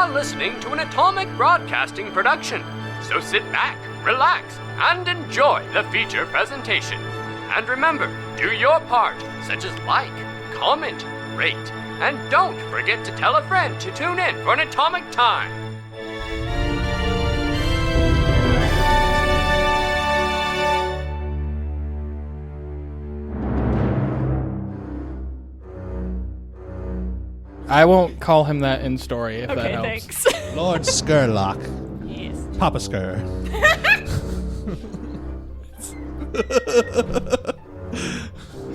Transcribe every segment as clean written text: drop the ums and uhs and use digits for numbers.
are listening to an Atomic Broadcasting production, so sit back, relax, and enjoy the feature presentation. And remember, do your part, such as like, comment, rate, and don't forget to tell a friend to tune in for an Atomic Time. I won't call him that in story if that helps. Okay, thanks. Lord Skurlock. Yes. Papa Skur.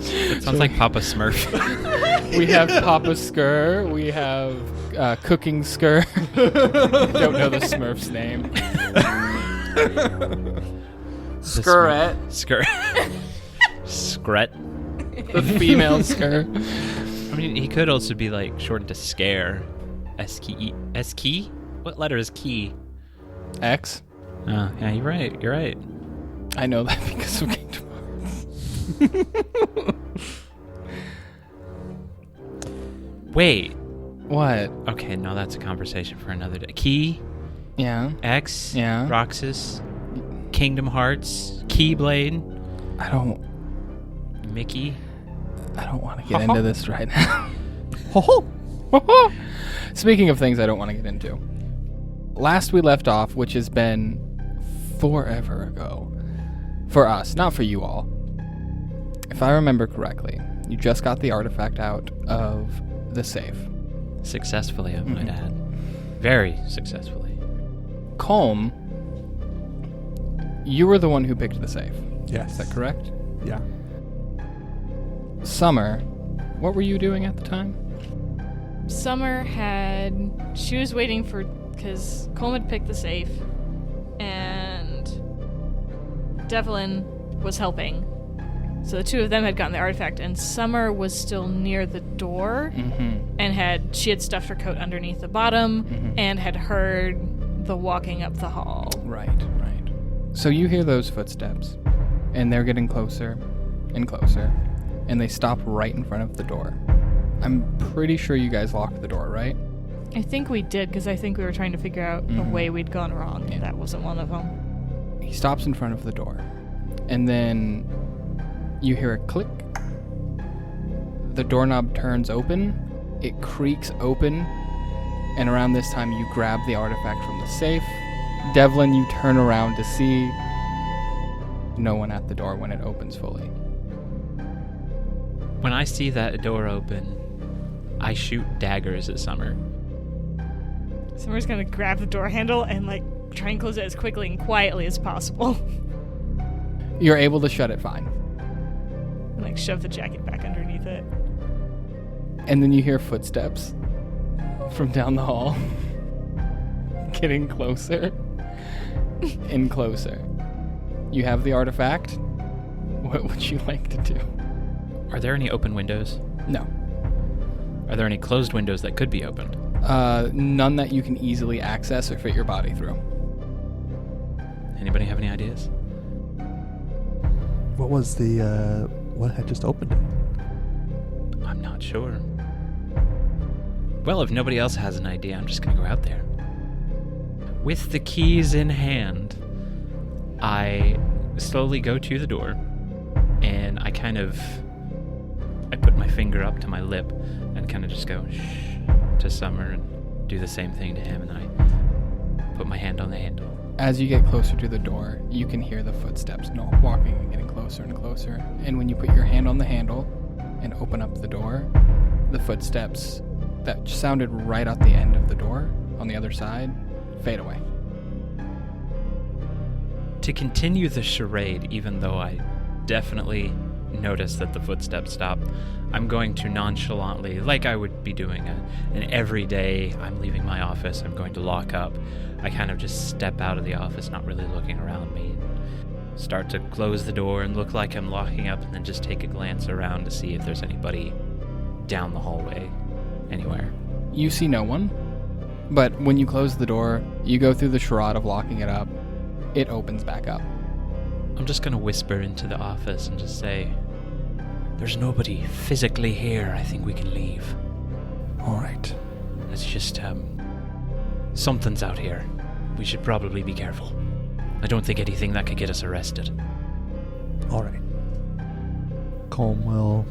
It sounds like Papa Smurf. We have Papa Skur. We have Cooking Skur. Don't know the Smurf's name. Skurret. Skret. The female Skur. I mean, he could also be like shortened to Scare. S-key? S-key? What letter is key? X. Oh, yeah, you're right. You're right. I know that because of Kingdom Hearts. Wait. What? Okay, no, that's a conversation for another day. Key? Yeah. X? Yeah. Roxas? Kingdom Hearts? Keyblade? I don't want to get into this right now. Speaking of things I don't want to get into. Last we left off, which has been forever ago. For us, not for you all. If I remember correctly, you just got the artifact out of the safe. Successfully, I might add. Very successfully. Colm, you were the one who picked the safe. Yes. Is that correct? Yeah. Summer, what were you doing at the time? Summer she was waiting because Colm had picked the safe, and Devlin was helping. So the two of them had gotten the artifact, and Summer was still near the door, and she had stuffed her coat underneath the bottom, and had heard the walking up the hall. Right. So you hear those footsteps, and they're getting closer and closer, and they stop right in front of the door. I'm pretty sure you guys locked the door, right? I think we did, because I think we were trying to figure out a way we'd gone wrong. Yeah. That wasn't one of them. He stops in front of the door, and then you hear a click. The doorknob turns open. It creaks open, and around this time you grab the artifact from the safe. Devlin, you turn around to see no one at the door when it opens fully. When I see that door open, I shoot daggers at Summer. Summer's gonna grab the door handle and try and close it as quickly and quietly as possible. You're able to shut it fine. And shove the jacket back underneath it. And then you hear footsteps from down the hall. Getting closer and closer. You have the artifact. What would you like to do? Are there any open windows? No. Are there any closed windows that could be opened? None that you can easily access or fit your body through. Anybody have any ideas? What was what had just opened it? I'm not sure. Well, if nobody else has an idea, I'm just going to go out there. With the keys in hand, I slowly go to the door, and I put my finger up to my lip and kind of just go shh to Summer and do the same thing to him, and I put my hand on the handle. As you get closer to the door, you can hear the footsteps walking and getting closer and closer. And when you put your hand on the handle and open up the door, the footsteps that sounded right at the end of the door on the other side fade away. To continue the charade, even though I definitely noticed that the footsteps stopped, I'm going to nonchalantly, like I would be doing an everyday, I'm leaving my office, I'm going to lock up. I kind of just step out of the office, not really looking around me. Start to close the door and look like I'm locking up, and then just take a glance around to see if there's anybody down the hallway anywhere. You see no one, but when you close the door, you go through the charade of locking it up. It opens back up. I'm just going to whisper into the office and just say, there's nobody physically here. I think we can leave. All right. Let's just Something's out here. We should probably be careful. I don't think anything that could get us arrested. All right. Colm will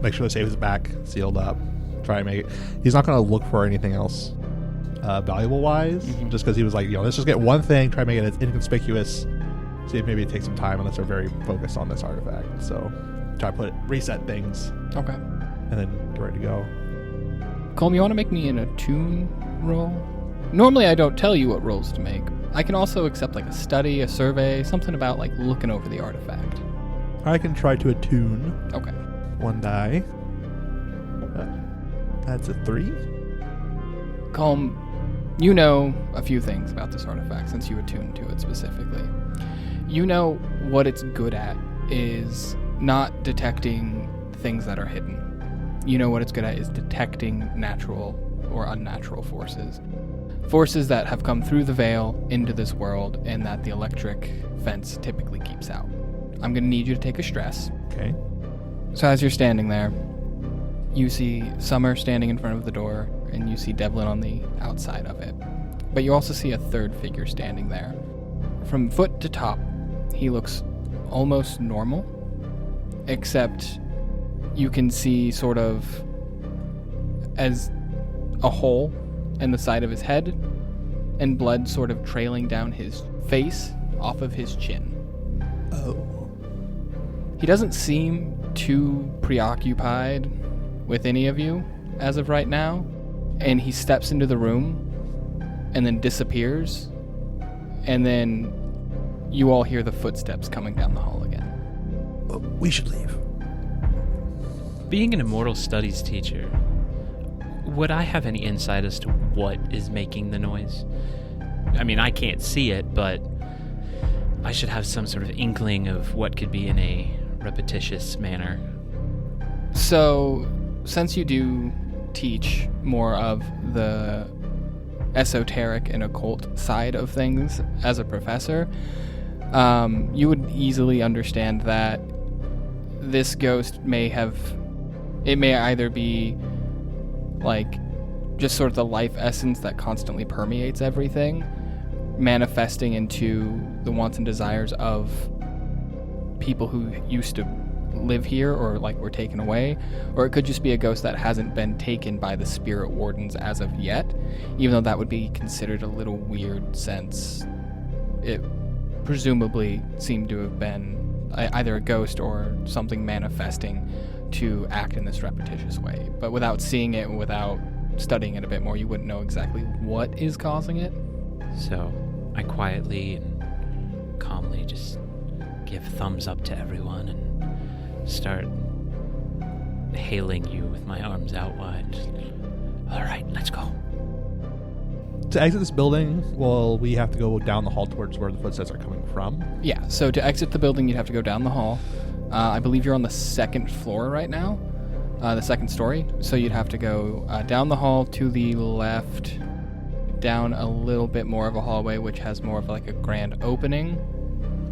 make sure the safe is back, sealed up. Try and make it. He's not going to look for anything else valuable-wise, just because he was like, let's just get one thing, try and make it as inconspicuous. See if maybe it takes some time unless they're very focused on this artifact. So try to reset things. Okay. And then get ready to go. Colm, you want to make me an attune roll? Normally I don't tell you what rolls to make. I can also accept like a study, a survey, something about like looking over the artifact. I can try to attune. Okay. One die. That's a 3. Colm, you know a few things about this artifact since you attuned to it specifically. You know what it's good at is not detecting things that are hidden. You know what it's good at is detecting natural or unnatural forces. Forces that have come through the veil into this world and that the electric fence typically keeps out. I'm going to need you to take a stress. Okay. So as you're standing there, you see Summer standing in front of the door, and you see Devlin on the outside of it. But you also see a third figure standing there. From foot to top, he looks almost normal, except you can see sort of as a hole in the side of his head, and blood sort of trailing down his face off of his chin. Oh. He doesn't seem too preoccupied with any of you as of right now, and he steps into the room and then disappears, and then you all hear the footsteps coming down the hall again. We should leave. Being an immortal studies teacher, would I have any insight as to what is making the noise? I mean, I can't see it, but I should have some sort of inkling of what could be in a repetitious manner. So, since you do teach more of the esoteric and occult side of things as a professor, you would easily understand that this ghost may either be like just sort of the life essence that constantly permeates everything, manifesting into the wants and desires of people who used to live here or like were taken away, or it could just be a ghost that hasn't been taken by the spirit wardens as of yet, even though that would be considered a little weird since it presumably seemed to have been either a ghost or something manifesting to act in this repetitious way. But without seeing it, without studying it a bit more, you wouldn't know exactly what is causing it. So I quietly and calmly just give thumbs up to everyone and start hailing you with my arms out wide. All right, let's go. To exit this building, well, we have to go down the hall towards where the footsteps are coming from. Yeah, so to exit the building, you'd have to go down the hall. I believe you're on the second floor right now, the second story. So you'd have to go down the hall to the left, down a little bit more of a hallway, which has more of like a grand opening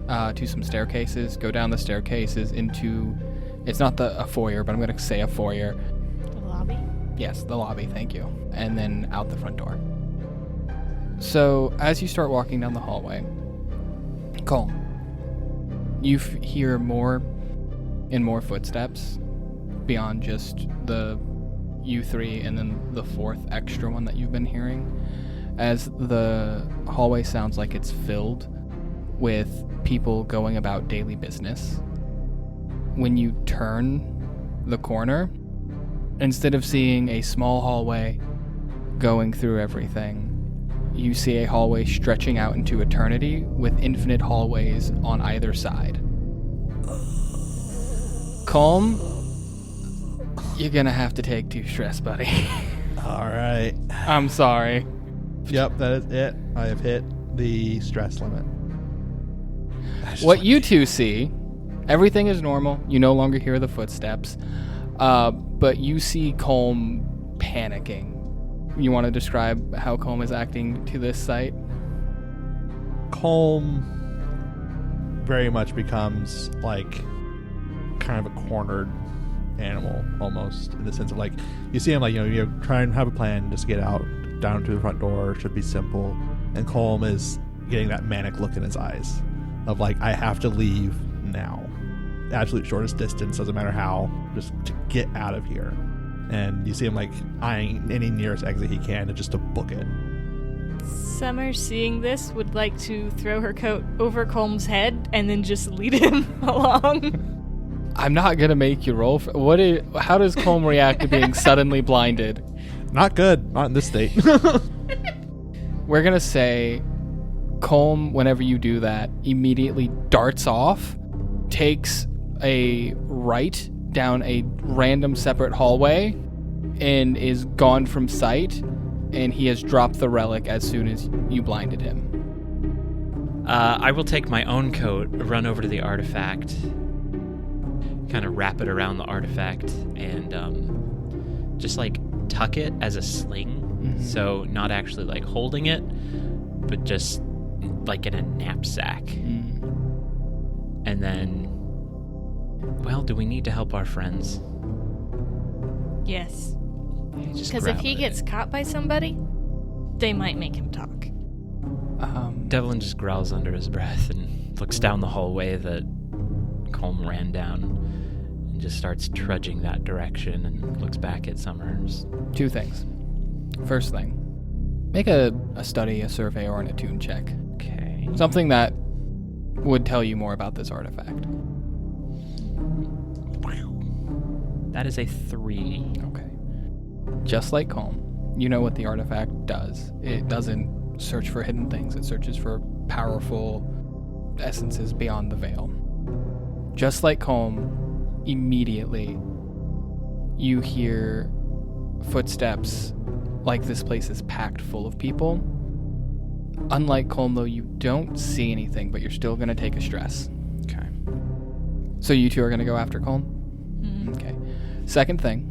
to some staircases. Go down the staircases into, it's not a foyer, but I'm going to say a foyer. The lobby? Yes, the lobby, thank you. And then out the front door. So as you start walking down the hallway, Colm, you hear more and more footsteps beyond just the you three and then the fourth extra one that you've been hearing, as the hallway sounds like it's filled with people going about daily business. When you turn the corner, instead of seeing a small hallway going through everything, you see a hallway stretching out into eternity with infinite hallways on either side. Colm, you're gonna have to take 2 stress, buddy. All right. I'm sorry. Yep, that is it. I have hit the stress limit. What you two see, everything is normal. You no longer hear the footsteps, but you see Colm panicking. You want to describe how Colm is acting to this sight? Colm very much becomes like kind of a cornered animal almost, in the sense of like you see him like, you try and have a plan just to get out, down to the front door. Should be simple. And Colm is getting that manic look in his eyes of like, I have to leave now. The absolute shortest distance, doesn't matter how, just to get out of here. And you see him like eyeing any nearest exit he can just to book it. Summer, seeing this, would like to throw her coat over Colm's head and then just lead him along. I'm not gonna make you roll. How does Colm react to being suddenly blinded? Not good. Not in this state. We're gonna say Colm, whenever you do that, immediately darts off, takes a right down a random separate hallway, and is gone from sight, and he has dropped the relic as soon as you blinded him. I will take my own coat, run over to the artifact, kind of wrap it around the artifact, and just like tuck it as a sling. Mm-hmm. So not actually like holding it, but just like in a knapsack. Mm. And then, well, do we need to help our friends? Yes. Just Because if grab he it. gets caught by somebody, they might make him talk. Devlin just growls under his breath and looks down the hallway that Colm ran down and just starts trudging that direction and looks back at Summer. And just, 2 things. First thing, make a study, a survey, or an attune check. okay. Something that would tell you more about this artifact. That is a 3. Okay. Just like Colm, you know what the artifact does. It doesn't search for hidden things. It searches for powerful essences beyond the veil. Just like Colm, immediately you hear footsteps like this place is packed full of people. Unlike Colm, though, you don't see anything, but you're still going to take a stress. Okay. So you two are going to go after Colm? Mm. Okay. Second thing,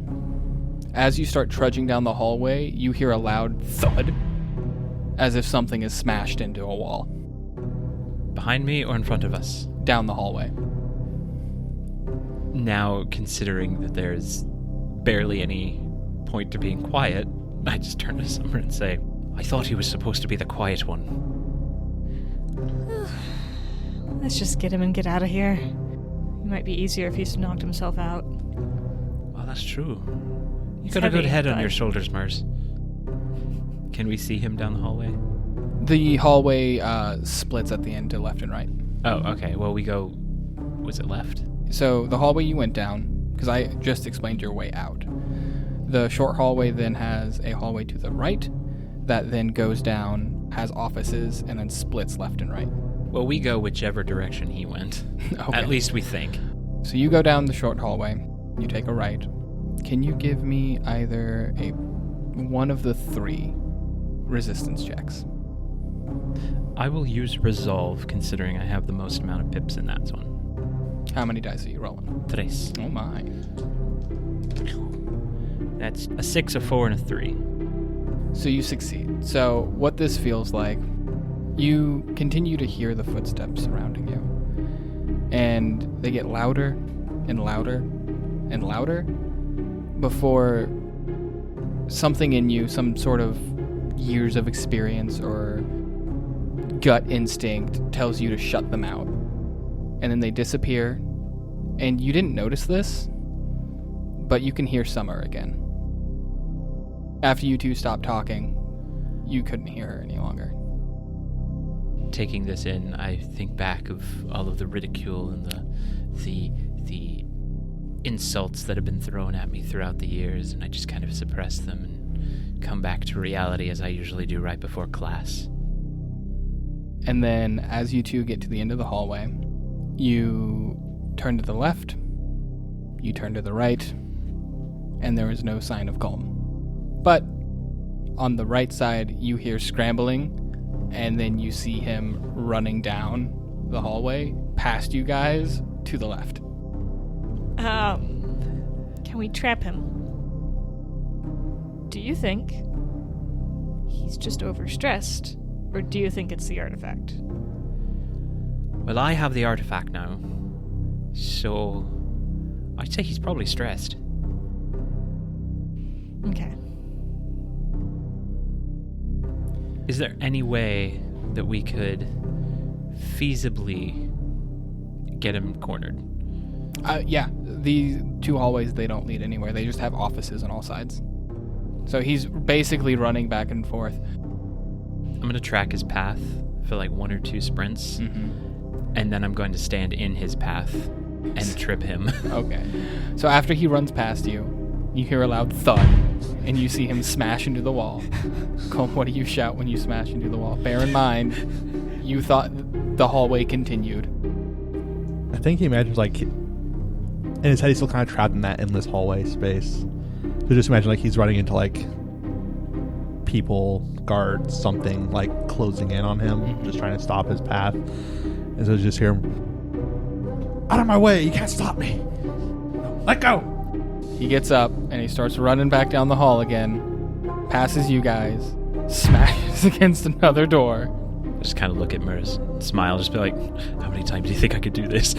as you start trudging down the hallway, you hear a loud thud, as if something is smashed into a wall. Behind me or in front of us? Down the hallway. Now, considering that there's barely any point to being quiet, I just turn to Summer and say, I thought he was supposed to be the quiet one. Let's just get him and get out of here. It might be easier if he's knocked himself out. Well, that's true. You It's got a good heavy, head on but- your shoulders, Mars. Can we see him down the hallway? The hallway splits at the end to left and right. Oh, okay. Well, we go... Was it left? So the hallway you went down, because I just explained your way out. The short hallway then has a hallway to the right that then goes down, has offices, and then splits left and right. Well, we go whichever direction he went. Okay. At least we think. So you go down the short hallway, you take a right. Can you give me either one of the 3 resistance checks? I will use Resolve, considering I have the most amount of pips in that one. How many dice are you rolling? 3. Oh my. That's a 6, a 4, and a 3. So you succeed. So what this feels like, you continue to hear the footsteps surrounding you. And they get louder and louder and louder before something in you, some sort of years of experience or gut instinct tells you to shut them out. And then they disappear. And you didn't notice this, but you can hear Summer again. After you two stopped talking, you couldn't hear her any longer. Taking this in, I think back of all of the ridicule and the insults that have been thrown at me throughout the years, and I just kind of suppress them and come back to reality as I usually do right before class. And then as you two get to the end of the hallway, you turn to the left, you turn to the right, and there is no sign of Colm. But on the right side, you hear scrambling, and then you see him running down the hallway past you guys to the left. Can we trap him? Do you think he's just overstressed, or do you think it's the artifact? Well, I have the artifact now, so I'd say he's probably stressed. Okay. Is there any way that we could feasibly get him cornered? Yeah. The 2 hallways, they don't lead anywhere. They just have offices on all sides. So he's basically running back and forth. I'm going to track his path for like 1 or 2 sprints, and then I'm going to stand in his path and trip him. Okay. So after he runs past you, you hear a loud thud, and you see him smash into the wall. Colm, what do you shout when you smash into the wall? Bear in mind, you thought the hallway continued. I think he imagines, like, in his head, he's still kind of trapped in that endless hallway space. So just imagine, like, he's running into, like, people, guards, something, like, closing in on him, just trying to stop his path. And so just hear him, out of my way, you can't stop me. Let go. He gets up, and he starts running back down the hall again, passes you guys, smashes against another door. I just kind of look at Murs, smile, just be like, how many times do you think I could do this?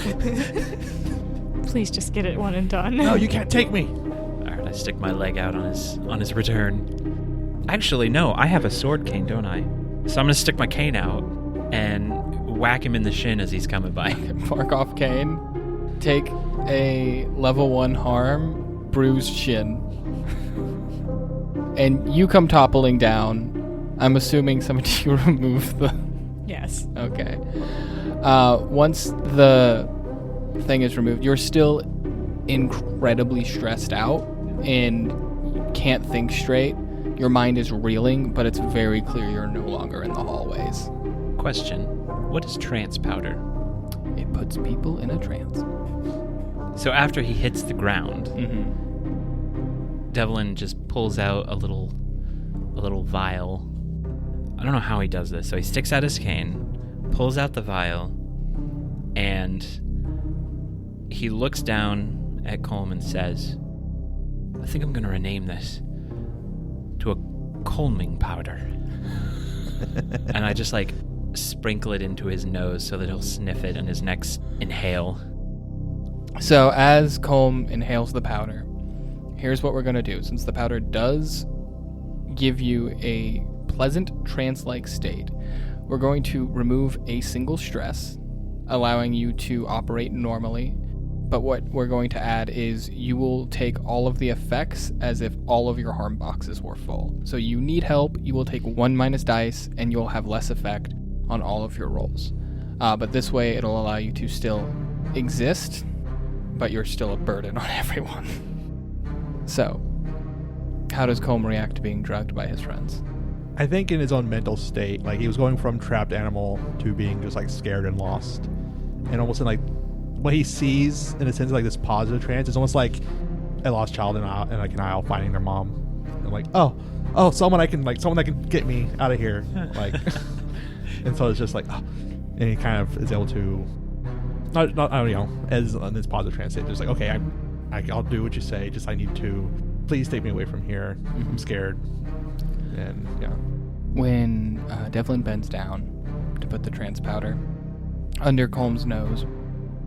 Please just get it one and done. No, you can't take me. All right, I stick my leg out on his return. Actually, no, I have a sword cane, don't I? So I'm going to stick my cane out and whack him in the shin as he's coming by. Mark off cane. Take a level 1 harm, bruised shin. And you come toppling down. I'm assuming some of you remove the... Yes. Okay. Once the thing is removed, you're still incredibly stressed out and can't think straight. Your mind is reeling, but it's very clear you're no longer in the hallways. Question. What is trance powder? It puts people in a trance. So after he hits the ground, Devlin just pulls out a little vial. I don't know how he does this. So he sticks out his cane, pulls out the vial, and he looks down at Colm and says, I think I'm going to rename this to a Colming powder. And I just like sprinkle it into his nose so that he'll sniff it and his next inhale. So as Colm inhales the powder, here's what we're going to do. Since the powder does give you a pleasant trance-like state, we're going to remove a single stress, allowing you to operate normally. But what we're going to add is you will take all of the effects as if all of your harm boxes were full. So you need help, you will take 1 minus dice, and you'll have less effect on all of your rolls. But this way it'll allow you to still exist, but you're still a burden on everyone. So, how does Colm react to being drugged by his friends? I think in his own mental state, like, he was going from trapped animal to being just, like, scared and lost. And almost in, like, what he sees, in a sense, like, this positive trance, it's almost like a lost child in like an aisle finding their mom. And like, oh, someone that can get me out of here. Like, and so it's just like, oh. And he kind of is able to, not I don't know, as in this positive trance state, just like, okay, I'll do what you say. Just I need to, please take me away from here. I'm scared. And yeah. When Devlin bends down to put the trance powder under Colm's nose,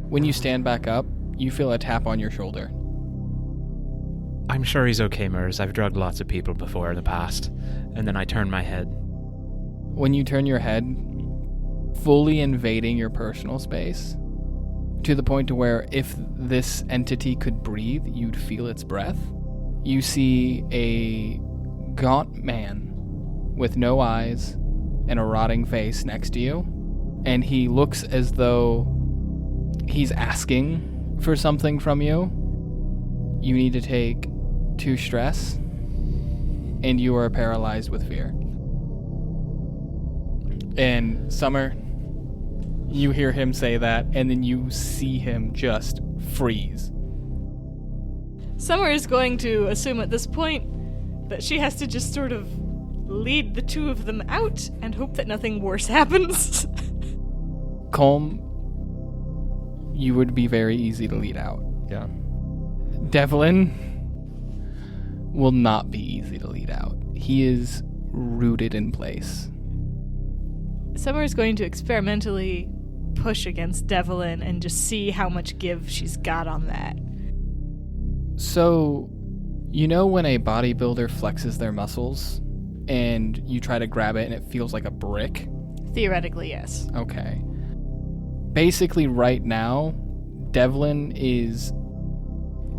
when you stand back up, you feel a tap on your shoulder. I'm sure he's okay, Murs. I've drugged lots of people before in the past. And then I turn my head. When you turn your head, fully invading your personal space, to the point to where if this entity could breathe, you'd feel its breath, you see a gaunt man with no eyes and a rotting face next to you. And he looks as though he's asking for something from you. You need to take 2 stress, and you are paralyzed with fear. And Summer, you hear him say that, and then you see him just freeze. Summer is going to assume at this point that she has to just sort of lead the 2 of them out and hope that nothing worse happens. Colm, you would be very easy to lead out. Yeah. Devlin will not be easy to lead out. He is rooted in place. Summer is going to experimentally push against Devlin and just see how much give she's got on that. So, you know when a bodybuilder flexes their muscles and you try to grab it and it feels like a brick. Theoretically, yes. Okay. Basically, right now, Devlin is...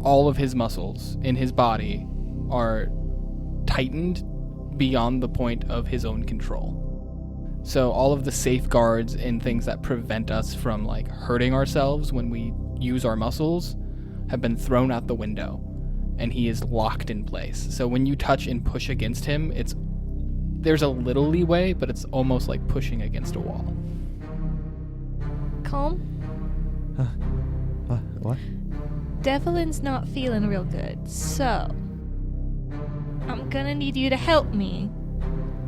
all of his muscles in his body are tightened beyond the point of his own control. So all of the safeguards and things that prevent us from like hurting ourselves when we use our muscles have been thrown out the window, and he is locked in place. So when you touch and push against him, there's a little leeway, but it's almost like pushing against a wall. Colm? What? Devlin's not feeling real good, so I'm gonna need you to help me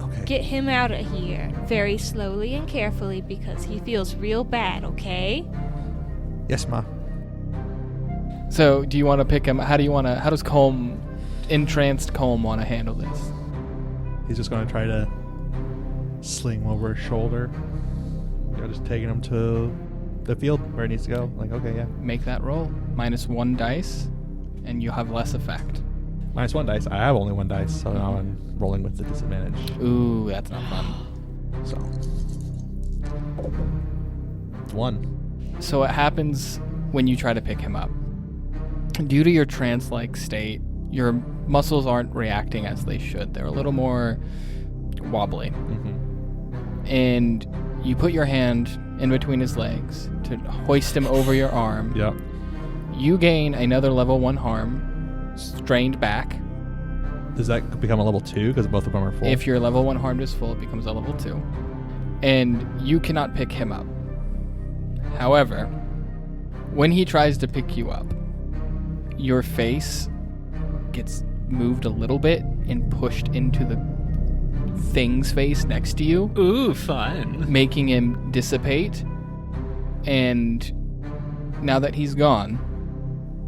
Okay. get him out of here very slowly and carefully because he feels real bad, okay? Yes, Ma. So do you want to pick him? How does Colm, entranced Colm, want to handle this? He's just going to try to sling him over his shoulder. Just taking him to the field where he needs to go. Like, okay, yeah. Make that roll. -1 dice, and you have less effect. -1 dice. I have only 1 dice, so now I'm rolling with the disadvantage. Ooh, that's not fun. So, it's 1. So what happens when you try to pick him up? Due to your trance-like state, your muscles aren't reacting as they should. They're a little more wobbly. Mm-hmm. And you put your hand in between his legs to hoist him over your arm. Yep. You gain another level 1 harm, strained back. Does that become a level 2 because both of them are full? If your level 1 harmed is full, it becomes a level 2. And you cannot pick him up. However, when he tries to pick you up, your face gets moved a little bit and pushed into the thing's face next to you. Ooh, fun. Making him dissipate. And now that he's gone,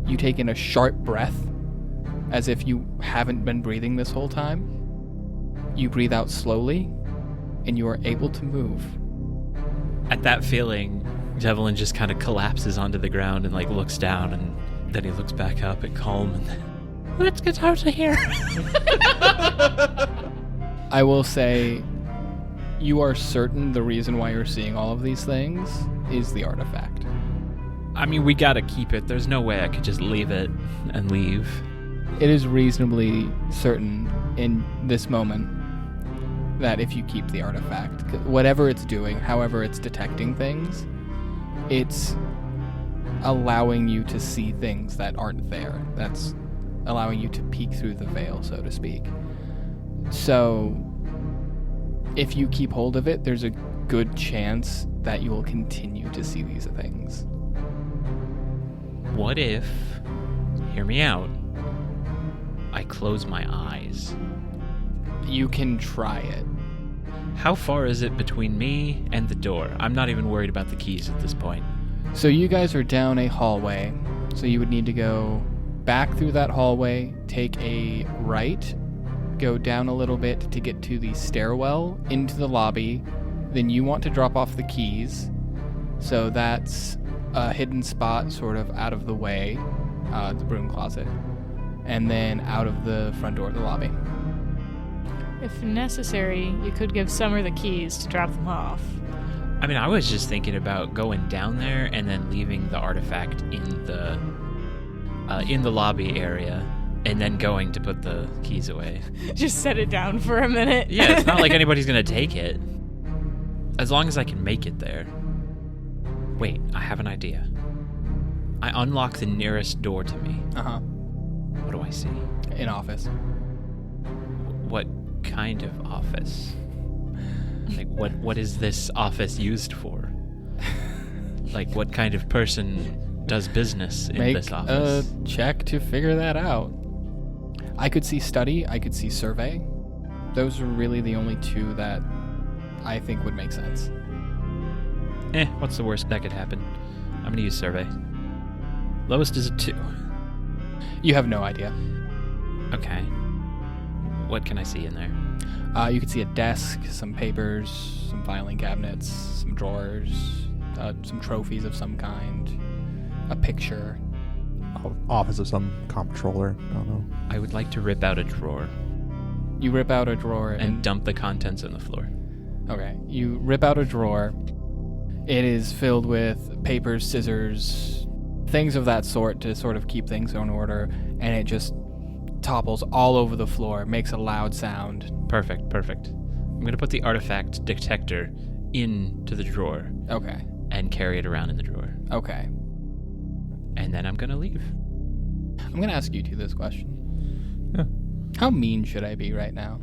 you take in a sharp breath as if you haven't been breathing this whole time. You breathe out slowly, and you are able to move. At that feeling, Devlin just kind of collapses onto the ground and like looks down, and then he looks back up at Colm and let's get out of here. I will say, you are certain the reason why you're seeing all of these things is the artifact. I mean, we gotta keep it. There's no way I could just leave it and leave. It is reasonably certain in this moment that if you keep the artifact, whatever it's doing, however it's detecting things, it's allowing you to see things that aren't there. That's allowing you to peek through the veil, so to speak. So, if you keep hold of it, there's a good chance that you will continue to see these things. What if, hear me out, I close my eyes? You can try it. How far is it between me and the door? I'm not even worried about the keys at this point. So you guys are down a hallway, so you would need to go back through that hallway, take a right, go down a little bit to get to the stairwell into the lobby. Then you want to drop off the keys, so that's a hidden spot sort of out of the way, the broom closet, and then out of the front door of the lobby. If necessary, you could give Summer the keys to drop them off. I mean, I was just thinking about going down there and then leaving the artifact in the lobby area, and then going to put the keys away. Just set it down for a minute. Yeah, it's not like anybody's gonna take it. As long as I can make it there. Wait, I have an idea. I unlock the nearest door to me. Uh-huh. What do I see? In office. What kind of office? Like, what is this office used for? Like, what kind of person does business in this office? Make a check to figure that out. I could see study, I could see survey. Those are really the only two that I think would make sense. What's the worst that could happen? I'm gonna use survey. Lowest is a 2. You have no idea. Okay. What can I see in there? You could see a desk, some papers, some filing cabinets, some drawers, some trophies of some kind, a picture. Office of some comptroller. I don't know. I would like to rip out a drawer. You rip out a drawer and dump the contents on the floor. Okay. You rip out a drawer. It is filled with papers, scissors, things of that sort to sort of keep things in order, and it just topples all over the floor, makes a loud sound. Perfect. I'm going to put the artifact detector into the drawer. Okay. And carry it around in the drawer. Okay. And then I'm going to leave. I'm going to ask you two this question. Yeah. How mean should I be right now?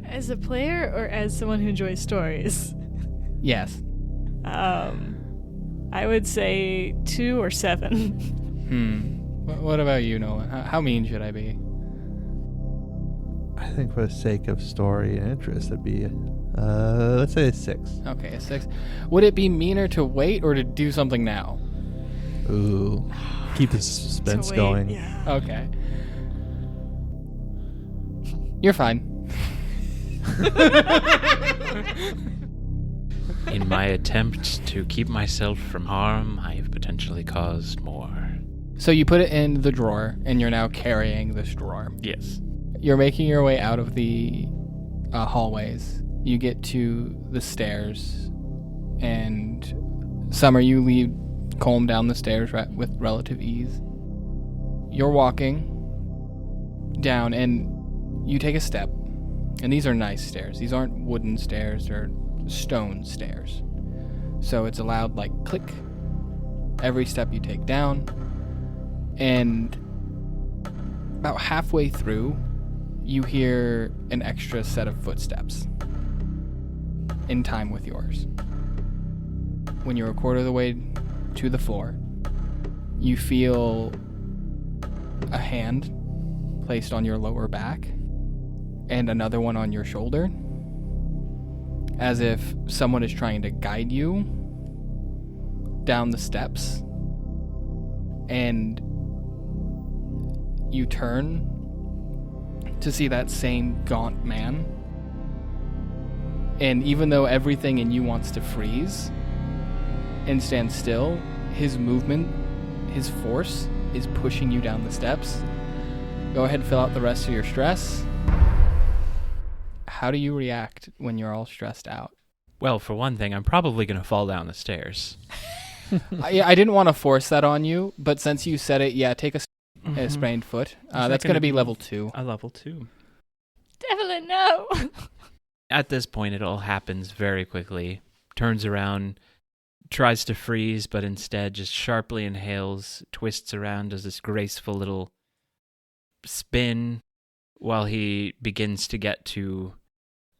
As a player or as someone who enjoys stories? Yes. I would say 2 or 7. What about you, Nolan? How mean should I be? I think for the sake of story and interest, it'd be, let's say 6. Okay, a 6. Would it be meaner to wait or to do something now? Ooh. Keep the suspense To wait, going. Yeah. Okay. You're fine. In my attempt to keep myself from harm, I have potentially caused more. So you put it in the drawer, and you're now carrying this drawer. Yes. You're making your way out of the hallways. You get to the stairs, and Summer, you lead Colm down the stairs with relative ease. You're walking down, and you take a step, and these are nice stairs. These aren't wooden stairs, they're stone stairs. So it's a loud, like, click every step you take down, and about halfway through, you hear an extra set of footsteps in time with yours. When you're a quarter of the way to the floor, you feel a hand placed on your lower back and another one on your shoulder, as if someone is trying to guide you down the steps. And you turn to see that same gaunt man. And even though everything in you wants to freeze and stand still, his movement, his force, is pushing you down the steps. Go ahead and fill out the rest of your stress. How do you react when you're all stressed out? Well, for one thing, I'm probably going to fall down the stairs. I didn't want to force that on you, but since you said it, yeah, take a sprained foot. That's going to be level 2. A level 2. Devlin, no! At this point, it all happens very quickly. Turns around, tries to freeze, but instead just sharply inhales, twists around, does this graceful little spin while he begins to get to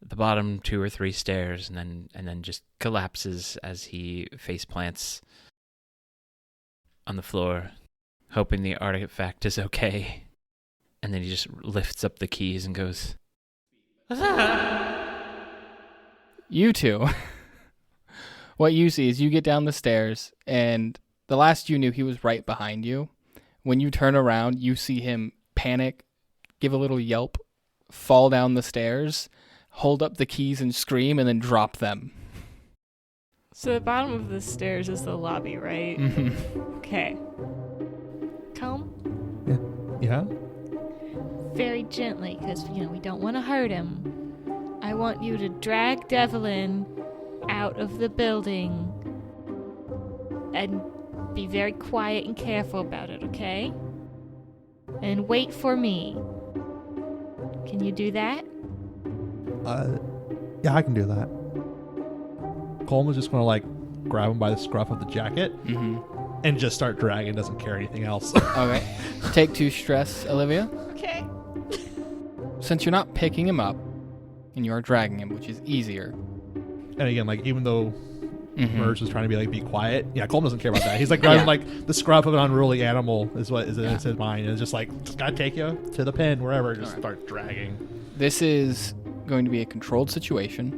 the bottom 2 or 3 stairs, and then just collapses as he face plants on the floor, hoping the artifact is okay. And then he just lifts up the keys and goes, You two. What you see is you get down the stairs, and the last you knew, he was right behind you. When you turn around, you see him panic, give a little yelp, fall down the stairs, hold up the keys and scream, and then drop them. So the bottom of the stairs is the lobby, right? Mm-hmm. Okay. Colm? Yeah? Very gently, because, we don't want to hurt him. I want you to drag Devlin out of the building and be very quiet and careful about it, okay? And wait for me. Can you do that? Yeah, I can do that. Colm is just going to, grab him by the scruff of the jacket and just start dragging, doesn't care anything else. Okay. Take 2 stress, Olivia. Okay. Since you're not picking him up, and you're dragging him, which is easier. And again, even though Merge is trying to be quiet, Colm doesn't care about that. He's grabbing the scruff of an unruly animal is what is in his mind. And it's just gotta take you to the pen, wherever. Just start dragging. This is going to be a controlled situation,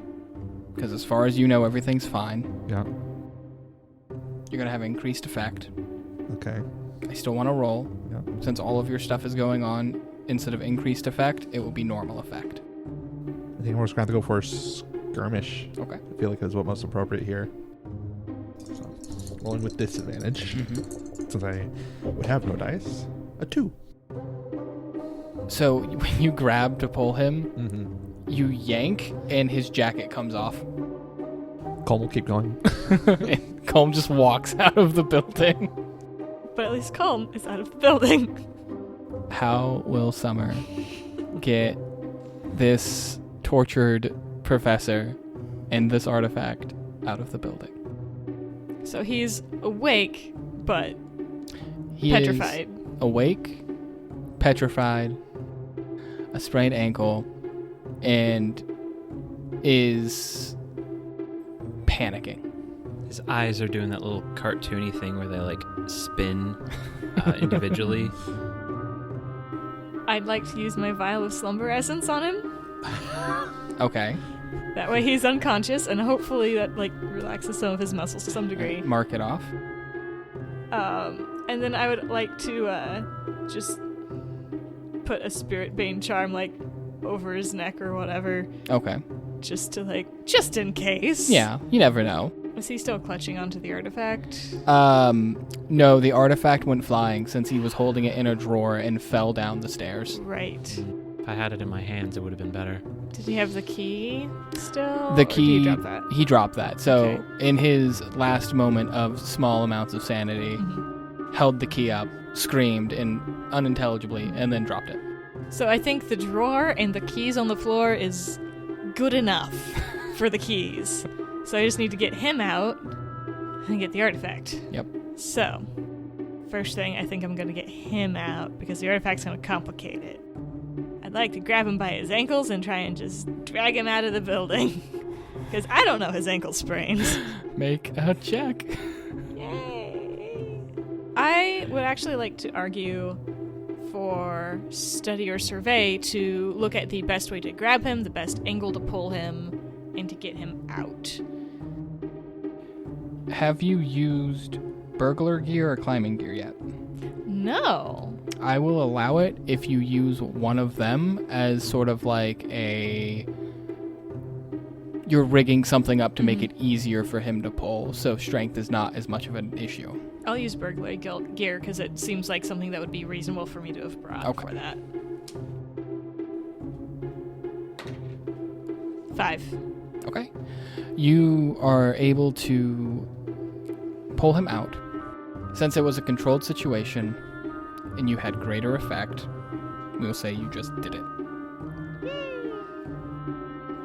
because as far as you know, everything's fine. Yeah. You're going to have increased effect. Okay. I still want to roll. Yeah. Since all of your stuff is going on, instead of increased effect, it will be normal effect. I think we're just going to have to go for a skirmish. Okay. I feel like that's what's most appropriate here. So, rolling with disadvantage, since I would have no dice. A 2. So when you grab to pull him, Mm-hmm. you yank, and his jacket comes off. Colm will keep going. And Colm just walks out of the building. But at least Colm is out of the building. How will Summer get this tortured professor and this artifact out of the building? So he's awake, but He petrified. is awake, petrified, a sprained ankle, and is panicking. His eyes are doing that little cartoony thing where they like spin individually. I'd like to use my vial of slumber essence on him. Okay. That way he's unconscious, and hopefully that like relaxes some of his muscles to some degree. Mark it off. And then I would like to just put a spirit bane charm like over his neck or whatever, Okay. just in case. Yeah, you never know. Is he still clutching onto the artifact? No, the artifact went flying since he was holding it in a drawer and fell down the stairs. Right. If I had it in my hands, it would have been better. Did he have the key still? The or did key, he drop that? he dropped that. So Okay. in his last moment of small amounts of sanity, held the key up, screamed and unintelligibly, and then dropped it. So I think the drawer and the keys on the floor is good enough for the keys. So I just need to get him out and get the artifact. Yep. So, first thing, I think I'm going to get him out because the artifact's going to complicate it. I'd like to grab him by his ankles and try and just drag him out of the building. Because I don't know his ankle sprains. Make a check. Yay! I would actually like to argue for study or survey to look at the best way to grab him, the best angle to pull him, and to get him out. Have you used burglar gear or climbing gear yet? No. I will allow it if you use one of them as sort of like you're rigging something up to make it easier for him to pull, so strength is not as much of an issue. I'll use burglary gear because it seems like something that would be reasonable for me to have brought for that. 5. Okay. You are able to pull him out. Since it was a controlled situation and you had greater effect, we'll say you just did it.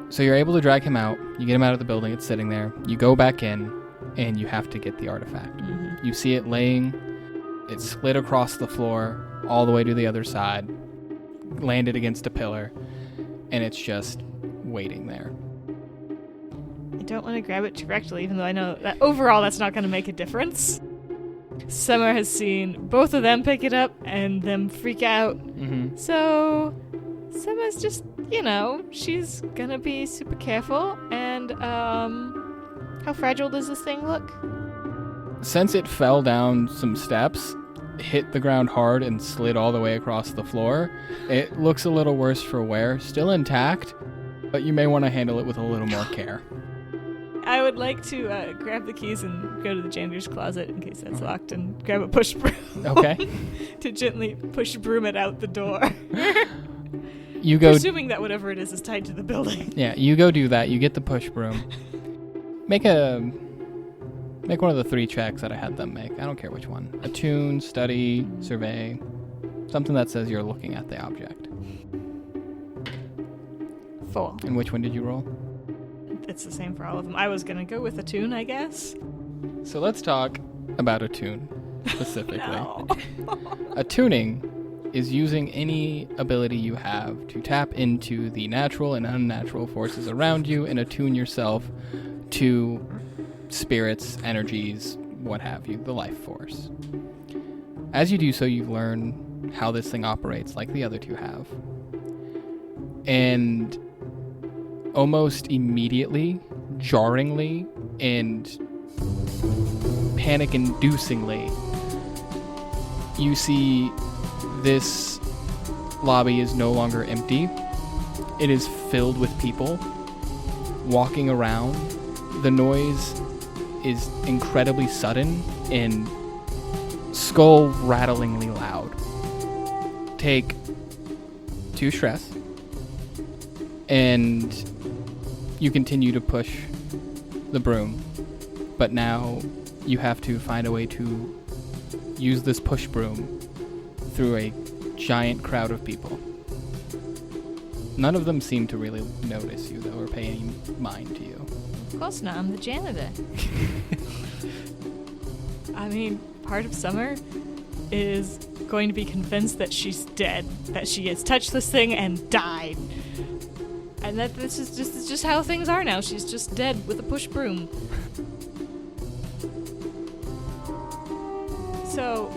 So you're able to drag him out. You get him out of the building. It's sitting there. You go back in and you have to get the artifact. You see it laying. It slid across the floor all the way to the other side, landed against a pillar, and it's just waiting there. I don't want to grab it directly, even though I know that overall that's not going to make a difference. Summer has seen both of them pick it up and them freak out. So Summer's just, she's going to be super careful. And how fragile does this thing look? Since it fell down some steps, hit the ground hard, and slid all the way across the floor, it looks a little worse for wear. Still intact, but you may want to handle it with a little more care. I would like to grab the keys and go to the janitor's closet in case that's locked and grab a push broom. Okay. To gently push broom it out the door. You go. Presuming that whatever it is tied to the building. Yeah, you go do that. You get the push broom. Make one of the 3 checks that I had them make. I don't care which one. Attune, study, survey. Something that says you're looking at the object. 4. And which one did you roll? It's the same for all of them. I was going to go with attune, I guess. So let's talk about attune specifically. No. Attuning is using any ability you have to tap into the natural and unnatural forces around you and attune yourself to spirits, energies, what have you, the life force. As you do so, you learn how this thing operates like the other 2 have. And almost immediately, jarringly, and panic-inducingly, you see this lobby is no longer empty. It is filled with people walking around. The noise is incredibly sudden and skull-rattlingly loud. Take 2 stress. And you continue to push the broom. But now you have to find a way to use this push broom through a giant crowd of people. None of them seem to really notice you, though, or pay any mind to you. Of course not, I'm the janitor. I mean, part of Summer is going to be convinced that she's dead, that she has touched this thing and died. And that this is just how things are now. She's just dead with a push broom. So,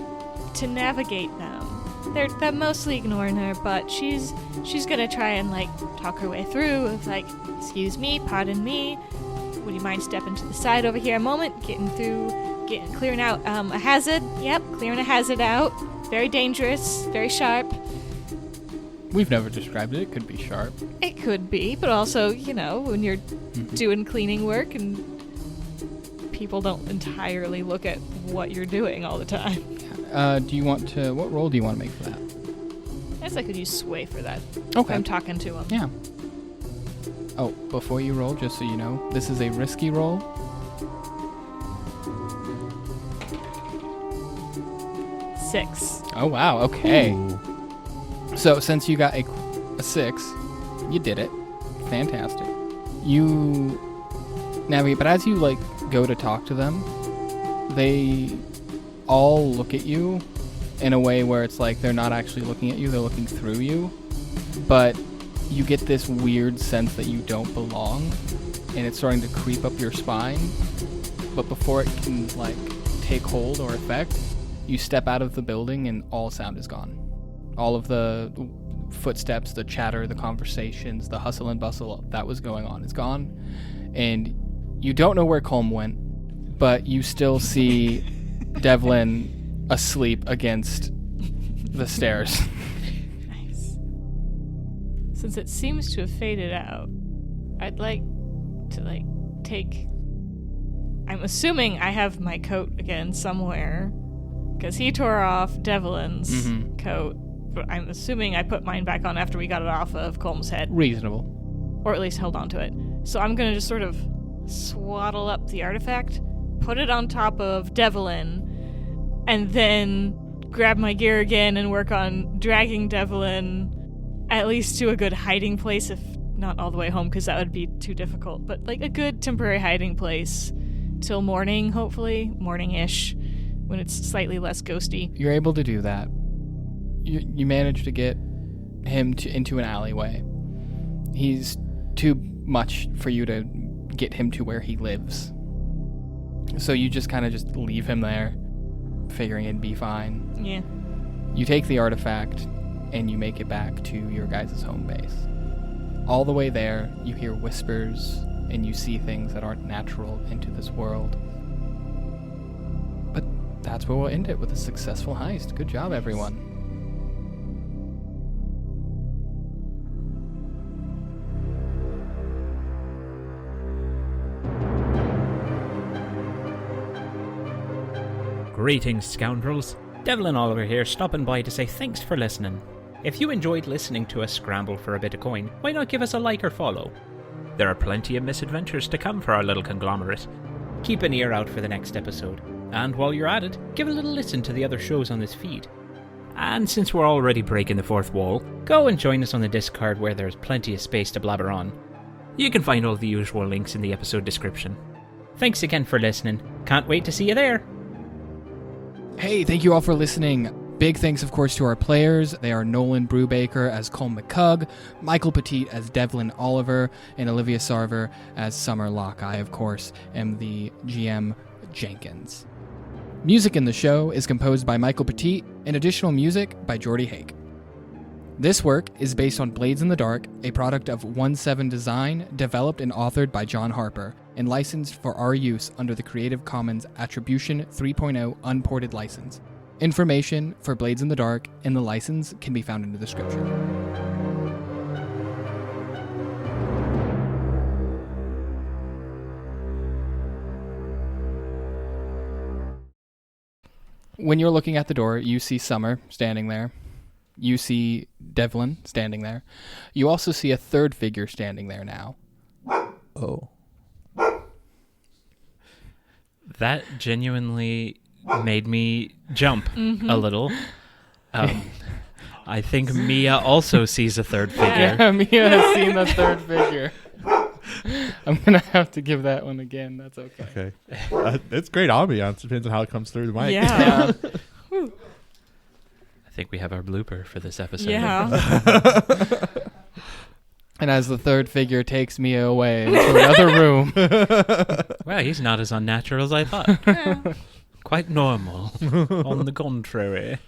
to navigate them, they're mostly ignoring her, but she's gonna try and like talk her way through of like, excuse me, pardon me, would you mind stepping to the side over here a moment, clearing out a hazard. Yep, clearing a hazard out. Very dangerous, very sharp. We've never described it. It could be sharp. It could be, but also, you know, when you're doing cleaning work and people don't entirely look at what you're doing all the time. Do you want to... What roll do you want to make for that? I guess I could use Sway for that. Okay. If I'm talking to him. Yeah. Oh, before you roll, just so you know, this is a risky roll. Six. Oh, wow. Okay. Ooh. So, since you got a 6, you did it. Fantastic. You navigate, but as you, like, go to talk to them, they all look at you in a way where it's like they're not actually looking at you, they're looking through you. But you get this weird sense that you don't belong, and it's starting to creep up your spine. But before it can, like, take hold or effect, you step out of the building and all sound is gone. All of the footsteps, the chatter, the conversations, the hustle and bustle that was going on is gone. And you don't know where Colm went, but you still see Devlin asleep against the stairs. Nice. Since it seems to have faded out, I'd like to, like, take... I'm assuming I have my coat again somewhere, because he tore off Devlin's coat, but I'm assuming I put mine back on after we got it off of Colm's head. Reasonable. Or at least held onto it. So I'm going to just sort of swaddle up the artifact, put it on top of Devlin, and then grab my gear again and work on dragging Devlin at least to a good hiding place, if not all the way home, because that would be too difficult. But like a good temporary hiding place till morning, hopefully. Morning-ish, when it's slightly less ghosty. You're able to do that. You manage to get him into an alleyway. He's too much for you to get him to where he lives. So you just kind of just leave him there, figuring it'd be fine. Yeah. You take the artifact, and you make it back to your guys' home base. All the way there, you hear whispers, and you see things that aren't natural into this world. But that's where we'll end it, with a successful heist. Good job, everyone. Greetings, scoundrels. Devlin Oliver here, stopping by to say thanks for listening. If you enjoyed listening to us scramble for a bit of coin, why not give us a like or follow? There are plenty of misadventures to come for our little conglomerate. Keep an ear out for the next episode. And while you're at it, give a little listen to the other shows on this feed. And since we're already breaking the fourth wall, go and join us on the Discord where there's plenty of space to blabber on. You can find all the usual links in the episode description. Thanks again for listening. Can't wait to see you there. Hey, thank you all for listening. Big thanks, of course, to our players. They are Nolan Brubaker as Colm McCug, Michael Petete as Devlin Oliver, and Olivia Sarver as Summer Locke. I, of course, am the GM Jenkins. Music in the show is composed by Michael Petete, and additional music by Jordy Hake. This work is based on Blades in the Dark, a product of 1-7 Design, developed and authored by John Harper, and licensed for our use under the Creative Commons Attribution 3.0 Unported License. Information for Blades in the Dark and the license can be found in the description. When you're looking at the door, you see Summer standing there, You see Devlin standing there. You also see a third figure standing there now. Oh. That genuinely made me jump a little. I think Mia also sees a third figure. Yeah, Mia has seen the third figure. I'm going to have to give that one again. That's okay. Okay. It's great ambiance. Depends on how it comes through the mic. Yeah. I think we have our blooper for this episode. Yeah. And as the third figure takes Mia away into another room. Wow, he's not as unnatural as I thought. Quite normal, on the contrary.